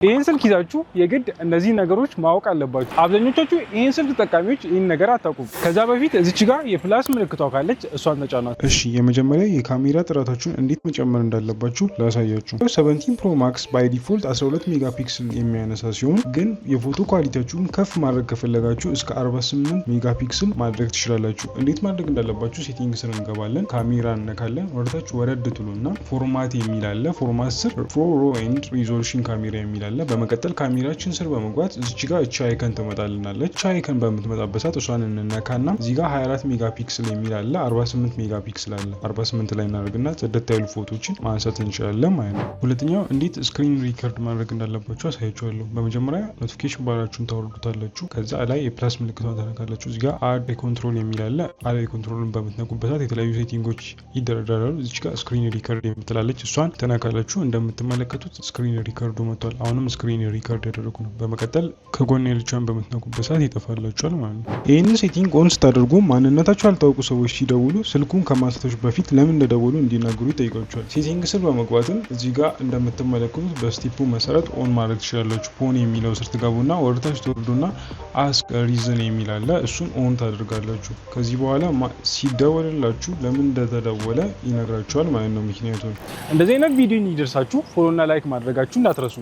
ይሄን ስልክ ይዛችሁ የግድ እነዚህ ነገሮች ማወቅ አለባችሁ። አብዛኞቻችሁ ይሄን ስልክ ተጠቃሚዎች ይሄን ነገር አታውቁም። ከዛ በፊት እዚች ጋር የፕላስ ምልክቷ ካለች እሷን ተጫኗት። እሺ የመጀመሪያ የካሜራ ጥራታችሁን እንዴት መጨመር እንዳለባችሁ ላሳያችሁ። 17 ፕሮ ማክስ ባይ ዲፎልት 12 ሜጋፒክስል የሚያነሳ ሲሆን ግን የፎቶ ኳሊቲያችሁን ከፍ ማድረግ ከፈለጋችሁ እስከ 48 ሜጋፒክስል ማድረግ ትችላላችሁ። እንዴት ማድረግ እንዳለባችሁ ሴቲንግ ስር እንገባለን። ካሜራ እነካለን። ወደታች ወረድ ትሉና ፎርማት የሚል አለ። ፎርማት ስር ፕሮ ሮ ኤንድ ሪዞሉሽን ካሜራ የሚል አለ። በመቀጠል ካሜራችን ስር በመግባት እዚች ጋር እቺ አይከን ትመጣልናለች። እቺ አይከን በምትመጣበት ሰዓት እሷን እንነካና እዚህ ጋር 24 ሜጋፒክስል የሚል አለ፣ 48 ሜጋፒክስል አለ። 48 ላይ እናደርግና ጽድት ያሉ ፎቶዎችን ማንሳት እንችላለን ማለት ነው። ሁለተኛው እንዴት ስክሪን ሪከርድ ማድረግ እንዳለባችሁ አሳያችኋለሁ። በመጀመሪያ ኖቲፊኬሽን ባራችሁን ታወርዱታላችሁ። ከዛ ላይ የፕላስ ምልክቷን ታነካላችሁ። እዚህ ጋር አድ ኮንትሮል የሚል አለ። አድ ኮንትሮልን በምትነኩበት ሰዓት የተለያዩ ሴቲንጎች ይደረደራሉ። እዚች ጋር ስክሪን ሪከርድ የምትላለች እሷን ተነካላችሁ። እንደምትመለከቱት ስክሪን ሪከርዱ መጥቷል። አሁንም ስክሪን ሪከርድ ያደረጉ ነው። በመቀጠል ከጎን ያለቻን በምትነኩበት ሰዓት ይጠፋላችኋል ማለት ነው። ይህንን ሴቲንግ ኦን ስታደርጉ ማንነታቸው ያልታወቁ ሰዎች ሲደውሉ ስልኩን ከማንሳታችሁ በፊት ለምን እንደደወሉ እንዲናገሩ ይጠይቋቸዋል። ሴቲንግ ስር በመግባትም እዚህ ጋር እንደምትመለከቱት በስቴፑ መሰረት ኦን ማድረግ ትችላላችሁ። ፎን የሚለው ስር ትገቡና ወደታች ትወርዱና አስክ ሪዝን የሚል አለ። እሱን ኦን ታደርጋላችሁ። ከዚህ በኋላ ሲደወልላችሁ ለምን እንደተደወለ ይነግራችኋል ማለት ነው። ምክንያቱም እንደዚህ አይነት ቪዲዮ እንዲደርሳችሁ ፎሎና ላይክ ማድረጋችሁ እንዳትረሱ።